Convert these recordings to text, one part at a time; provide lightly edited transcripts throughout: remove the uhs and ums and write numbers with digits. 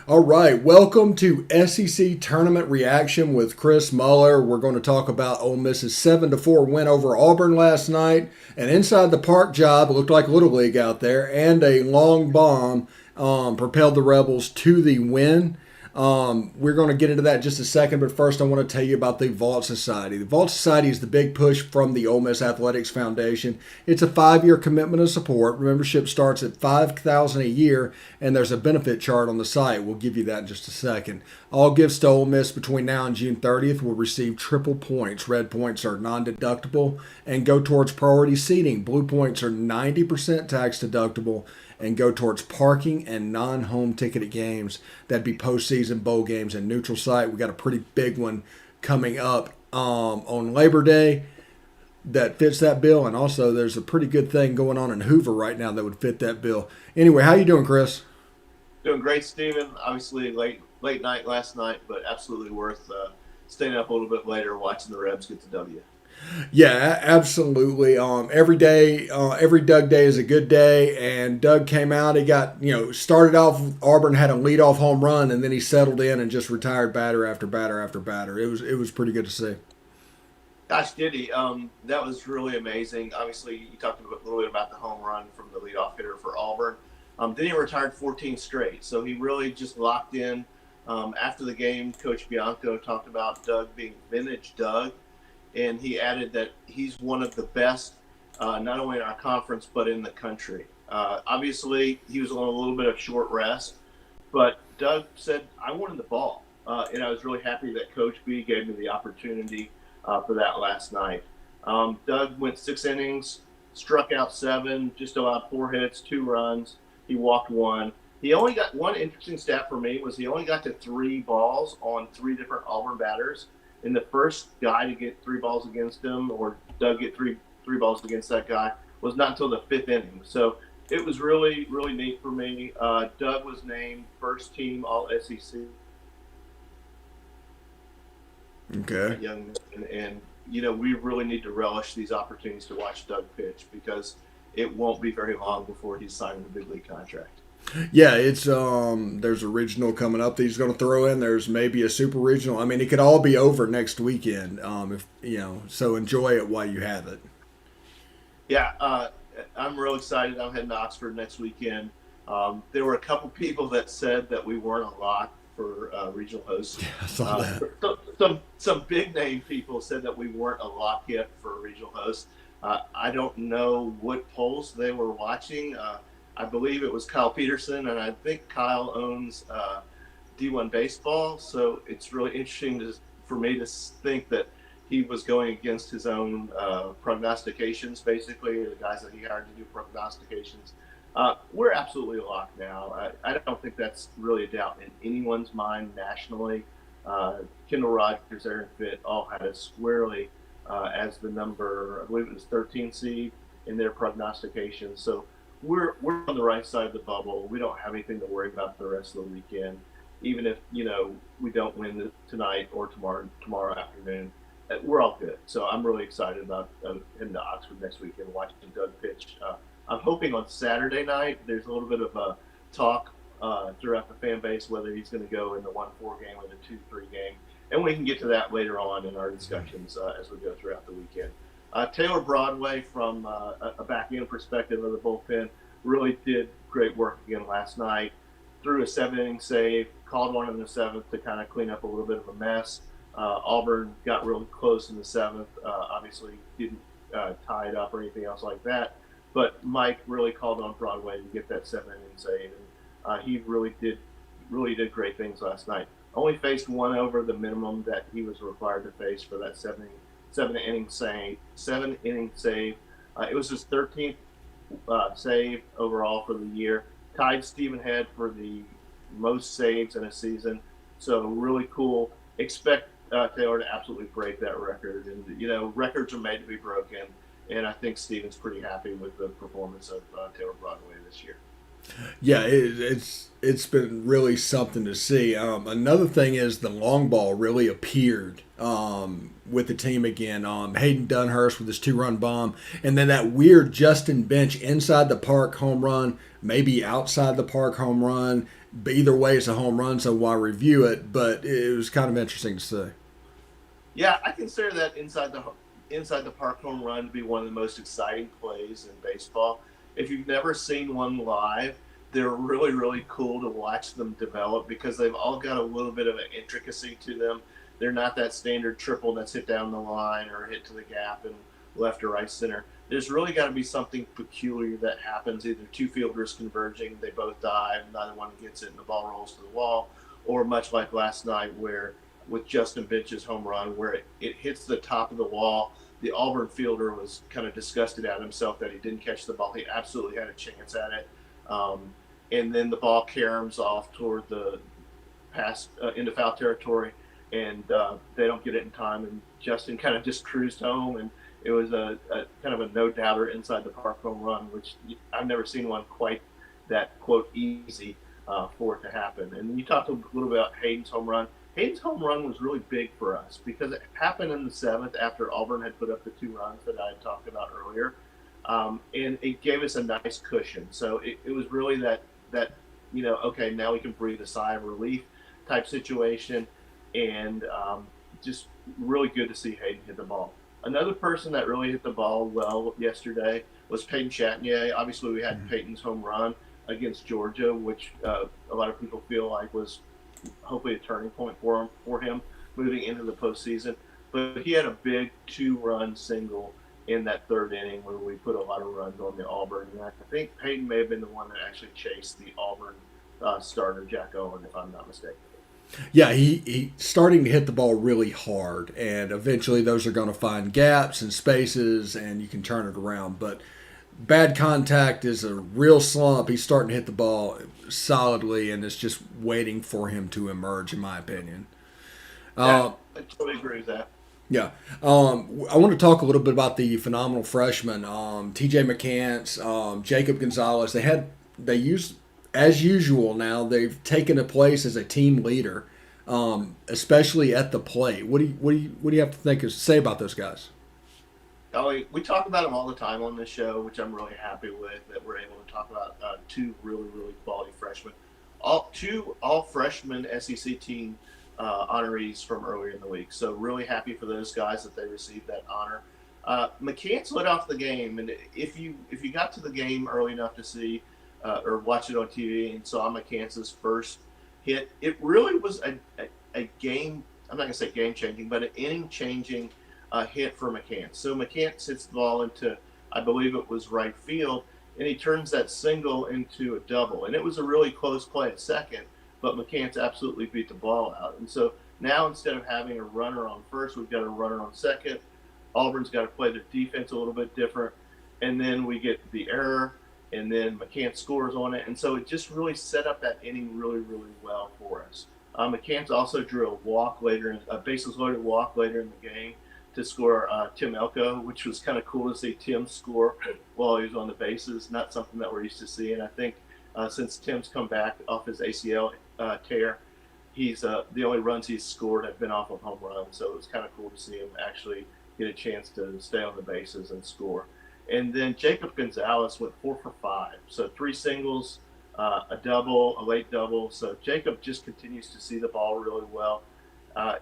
All right, welcome to SEC Tournament Reaction with Chris Muller. We're going to talk about Ole Miss's 7-4 win over Auburn last night, an inside the park job, it looked like Little League out there, and a long bomb propelled the Rebels to the win. We're going to get into that in just a second, but first I want to tell you about the Vault Society. The Vault Society is the big push from the Ole Miss Athletics Foundation. It's a 5-year commitment of support. Membership starts at $5,000 a year, and there's a benefit chart on the site. We'll give you that in just a second. All gifts to Ole Miss between now and June 30th will receive triple points. Red points are non-deductible and go towards priority seating. Blue points are 90% tax deductible and go towards parking and non-home ticketed games. That'd be postseason bowl games and neutral site. We got a pretty big one coming up on Labor Day that fits that bill, and also there's a pretty good thing going on in Hoover right now that would fit that bill. Anyway, how you doing, Chris? Doing great, Steven. Obviously late night last night, but absolutely worth staying up a little bit later watching the Rebs get the W. Yeah, absolutely. Every day, every Doug day is a good day. And Doug came out. He got, started off with Auburn, had a leadoff home run, and then he settled in and just retired batter after batter after batter. It was pretty good to see. Gosh, did he? That was really amazing. Obviously, you talked a little bit about the home run from the leadoff hitter for Auburn. Then he retired 14 straight, so he really just locked in. After the game, Coach Bianco talked about Doug being vintage Doug. And he added that he's one of the best, not only in our conference, but in the country. Obviously, he was on a little bit of short rest, but Doug said, I wanted the ball. And I was really happy that Coach B gave me the opportunity for that last night. Doug went 6 innings, struck out 7, just allowed 4 hits, 2 runs. He walked 1. He only got one interesting stat for me was he only got to 3 balls on 3 different Auburn batters. And the first guy to get 3 balls against him, or Doug get three balls against that guy, was not until the 5th inning. So it was really, really neat for me. Doug was named first team All SEC. Okay. Young man, and we really need to relish these opportunities to watch Doug pitch because it won't be very long before he's signing the big league contract. Yeah, it's there's a regional coming up that he's going to throw in. There's maybe a super regional. I mean, it could all be over next weekend. If so enjoy it while you have it. Yeah, I'm real excited. I'm heading to Oxford next weekend. There were a couple people that said that we weren't a lock for regional hosts. Yeah, I saw that. Some big name people said that we weren't a lock yet for a regional host. I don't know what polls they were watching. I believe it was Kyle Peterson, and I think Kyle owns D1 Baseball, so it's really interesting for me to think that he was going against his own prognostications, basically, the guys that he hired to do prognostications. We're absolutely locked now. I don't think that's really a doubt in anyone's mind nationally. Kendall Rogers, Aaron Fitt all had us squarely as the number, I believe it was 13 seed in their prognostications. So we're on the right side of the bubble. We don't have anything to worry about for the rest of the weekend. Even if, we don't win tonight or tomorrow afternoon, we're all good. So I'm really excited about heading to Oxford next weekend and watching Doug pitch. I'm hoping on Saturday night there's a little bit of a talk throughout the fan base whether he's going to go in the 1-4 game or the 2-3 game. And we can get to that later on in our discussions as we go throughout the weekend. Taylor Broadway, from a back-end perspective of the bullpen, really did great work again last night. Threw a 7-inning save, called one in the 7th to kind of clean up a little bit of a mess. Auburn got really close in the 7th. Obviously didn't tie it up or anything else like that. But Mike really called on Broadway to get that 7-inning save. And he really did great things last night. Only faced 1 over the minimum that he was required to face for that 7-inning save. It was his 13th save overall for the year. Tied Stephen Head for the most saves in a season. So really cool. Expect Taylor to absolutely break that record. And, records are made to be broken. And I think Stephen's pretty happy with the performance of Taylor Broadway this year. Yeah, it's been really something to see. Another thing is the long ball really appeared with the team again. Hayden Dunhurst with his 2-run bomb, and then that weird Justin Bench inside the park home run, maybe outside the park home run. But either way, it's a home run, so why review it? But it was kind of interesting to see. Yeah, I consider that inside the park home run to be one of the most exciting plays in baseball. If you've never seen one live, they're really, really cool to watch them develop because they've all got a little bit of an intricacy to them. They're not that standard triple that's hit down the line or hit to the gap in left or right center. There's really got to be something peculiar that happens, either two fielders converging, they both dive, neither one gets it, and the ball rolls to the wall, or much like last night where with Justin Bench's home run, where it hits the top of the wall. The Auburn fielder was kind of disgusted at himself that he didn't catch the ball. He absolutely had a chance at it. And then the ball caroms off toward the pass into foul territory, and they don't get it in time. And Justin kind of just cruised home, and it was a kind of a no-doubter inside the park home run, which I've never seen one quite that, quote, easy for it to happen. And you talked a little bit about Hayden's home run. Hayden's home run was really big for us because it happened in the seventh after Auburn had put up the 2 runs that I had talked about earlier. And it gave us a nice cushion. So it was really that, okay, now we can breathe a sigh of relief type situation. And just really good to see Hayden hit the ball. Another person that really hit the ball well yesterday was Peyton Chatagnier. Obviously, we had Peyton's home run against Georgia, which a lot of people feel like was hopefully a turning point for him moving into the postseason. But he had a big 2-run single in that 3rd inning where we put a lot of runs on the Auburn. And I think Peyton may have been the one that actually chased the Auburn starter, Jack Owen, if I'm not mistaken. Yeah, he starting to hit the ball really hard, and eventually those are going to find gaps and spaces, and you can turn it around. But bad contact is a real slump. He's starting to hit the ball solidly, and it's just waiting for him to emerge, in my opinion. Yeah, I totally agree with that. Yeah. I want to talk a little bit about the phenomenal freshmen, TJ McCants, Jacob Gonzalez. They used, as usual now, they've taken a place as a team leader, especially at the plate. What do you have to say about those guys? We talk about them all the time on this show, which I'm really happy with, that we're able to talk about 2 really, really quality freshmen. All freshman SEC team honorees from earlier in the week. So really happy for those guys that they received that honor. McCants lit off the game, and if you got to the game early enough to see or watch it on TV and saw McCants' first hit, it really was a game. I'm not gonna say game changing, but an inning changing hit for McCants. So McCants hits the ball into, I believe it was right field, and he turns that single into a double. And it was a really close play at second, but McCants absolutely beat the ball out. And so now instead of having a runner on first, we've got a runner on second. Auburn's got to play their defense a little bit different. And then we get the error, and then McCants scores on it. And so it just really set up that inning really, really well for us. McCants also drew a bases loaded walk later in the game to score Tim Elko, which was kind of cool to see Tim score while he was on the bases. Not something that we're used to seeing. I think since Tim's come back off his ACL tear, he's the only runs he's scored have been off of home runs. So it was kind of cool to see him actually get a chance to stay on the bases and score. And then Jacob Gonzalez went 4 for 5. So 3 singles, a double, a late double. So Jacob just continues to see the ball really well.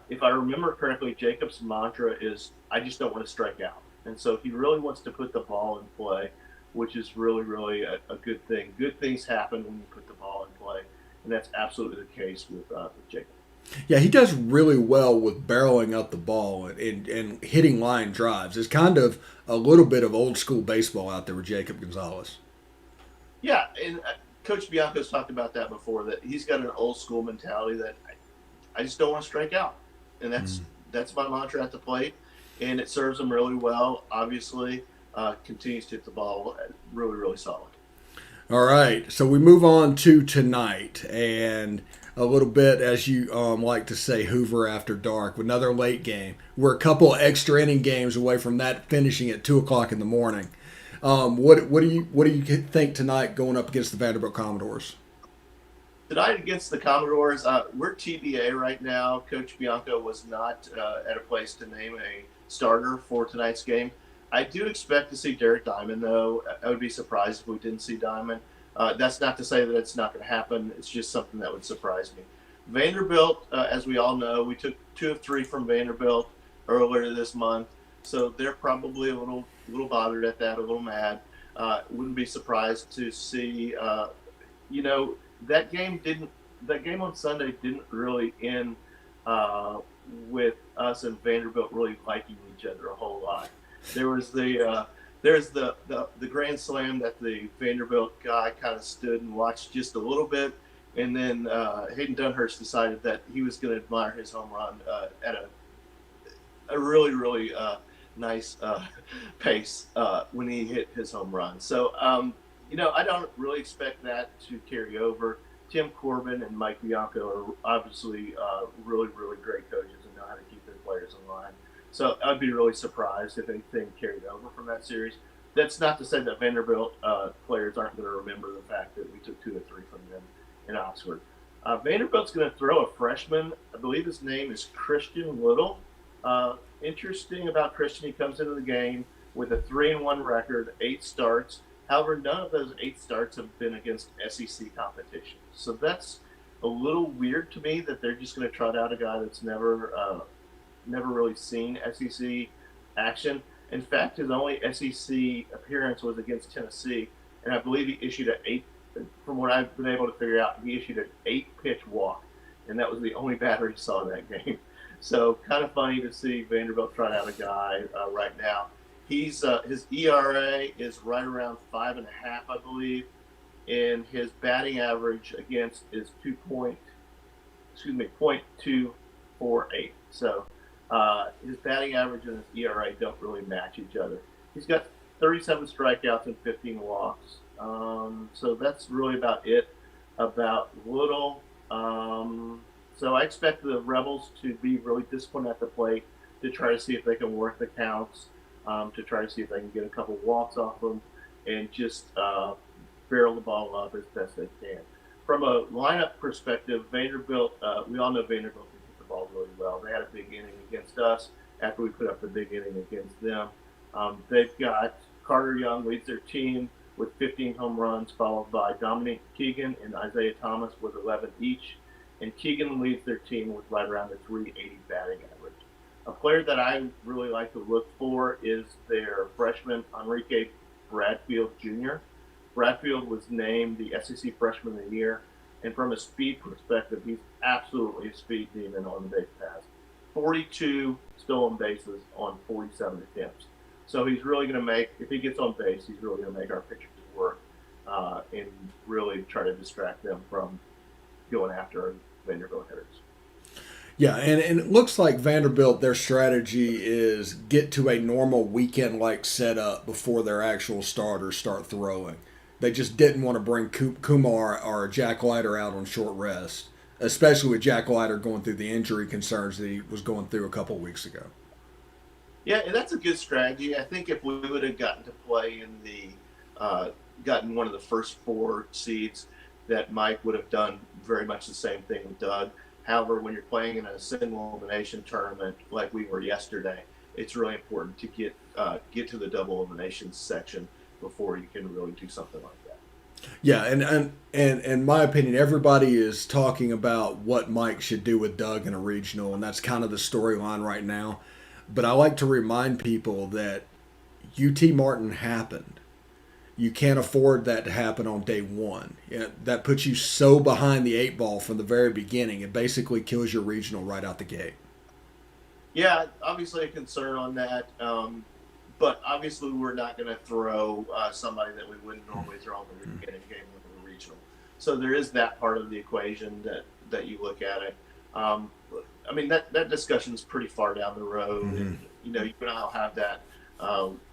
If I remember correctly, Jacob's mantra is, I just don't want to strike out. And so he really wants to put the ball in play, which is really, really a good thing. Good things happen when you put the ball in play. And that's absolutely the case with Jacob. Yeah, he does really well with barreling up the ball and hitting line drives. It's kind of a little bit of old school baseball out there with Jacob Gonzalez. Yeah, and Coach Bianco's talked about that before, that he's got an old school mentality that I just don't want to strike out. And that's my mantra at the plate, and it serves him really well. Obviously, continues to hit the ball really, really solid. All right, so we move on to tonight, and a little bit, as you like to say, Hoover after dark, another late game. We're a couple extra inning games away from that finishing at 2:00 in the morning. What do you think tonight going up against the Vanderbilt Commodores? Tonight against the Commodores, we're TBA right now. Coach Bianco was not at a place to name a starter for tonight's game. I do expect to see Derek Diamond, though. I would be surprised if we didn't see Diamond. That's not to say that it's not going to happen. It's just something that would surprise me. Vanderbilt, as we all know, we took 2 of 3 from Vanderbilt earlier this month, so they're probably a little bothered at that, a little mad. Wouldn't be surprised to see, you know, that game didn't. That game on Sunday didn't really end with us and Vanderbilt really liking each other a whole lot. There was there's the grand slam that the Vanderbilt guy kind of stood and watched just a little bit, and then Hayden Dunhurst decided that he was going to admire his home run at a really nice pace when he hit his home run. So you know, I don't really expect that to carry over. Tim Corbin and Mike Bianco are obviously really great coaches and know how to keep their players in line. So I'd be really surprised if anything carried over from that series. That's not to say that Vanderbilt players aren't going to remember the fact that we took 2 or 3 from them in Oxford. Vanderbilt's going to throw a freshman. I believe his name is Christian Little. Interesting about Christian, he comes into the game with a 3-1 record, 8 starts. However, none of those 8 starts have been against SEC competition. So that's a little weird to me that they're just going to trot out a guy that's never really seen SEC action. In fact, his only SEC appearance was against Tennessee, and I believe he issued from what I've been able to figure out, he issued an 8-pitch walk, and that was the only batter he saw in that game. So kind of funny to see Vanderbilt trot out a guy right now. His ERA is right around 5.5, I believe, and his batting average against is 0.248. So his batting average and his ERA don't really match each other. He's got 37 strikeouts and 15 walks. So that's really about it about Little. So I expect the Rebels to be really disciplined at the plate to try to see if they can work the counts, to try to see if they can get a couple walks off them and just barrel the ball up as best they can. From a lineup perspective, Vanderbilt, we all know Vanderbilt can hit the ball really well. They had a big inning against us after we put up the big inning against them. They've got Carter Young leads their team with 15 home runs, followed by Dominic Keegan and Isaiah Thomas with 11 each. And Keegan leads their team with right around the 380 batting average. A player that I really like to look for is their freshman Enrique Bradfield Jr. Bradfield was named the SEC Freshman of the Year, and from a speed perspective, he's absolutely a speed demon on the base pass. 42 stolen bases on 47 attempts. So he's really going to make, if he gets on base, he's really going to make our pitchers work and really try to distract them from going after Vanderbilt hitters. Yeah, and it looks like Vanderbilt, their strategy is get to a normal weekend-like setup before their actual starters start throwing. They just didn't want to bring Kumar or Jack Leiter out on short rest, especially with Jack Leiter going through the injury concerns that he was going through a couple of weeks ago. Yeah, and that's a good strategy. I think if we would have gotten to play in gotten one of the first 4 seeds, that Mike would have done very much the same thing with Doug. However, when you're playing in a single elimination tournament like we were yesterday, it's really important to get to the double elimination section before you can really do something like that. Yeah, and in my opinion, everybody is talking about what Mike should do with Doug in a regional, and that's kind of the storyline right now. But I like to remind people that UT Martin happened. You can't afford that to happen on day one. That puts you so behind the 8 ball from the very beginning. It basically kills your regional right out the gate. Yeah, obviously a concern on that. But obviously we're not going to throw somebody that we wouldn't normally throw in the beginning game of the regional. So there is that part of the equation that you look at it. I mean, that discussion is pretty far down the road. Mm-hmm. And, you know, you and I'll have that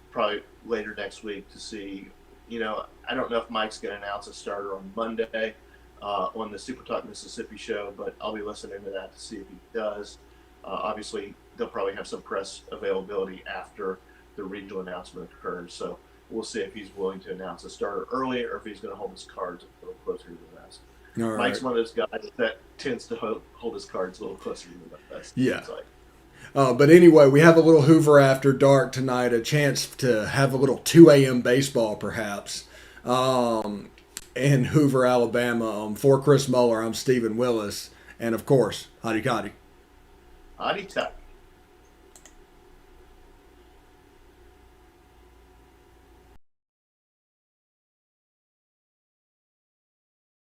probably later next week to see. You know, I don't know if Mike's going to announce a starter on Monday on the Super Talk Mississippi show, but I'll be listening to that to see if he does. Obviously, they'll probably have some press availability after the regional announcement occurs, so we'll see if he's willing to announce a starter early or if he's going to hold his cards a little closer to the vest. All Mike's right. One of those guys that tends to hold his cards a little closer to the vest. Yeah. But anyway, we have a little Hoover After Dark tonight, a chance to have a little 2 a.m. baseball perhaps. in Hoover, Alabama. For Chris Muller, I'm Stephen Willis. And of course, Hotty Toddy. Hotty tut.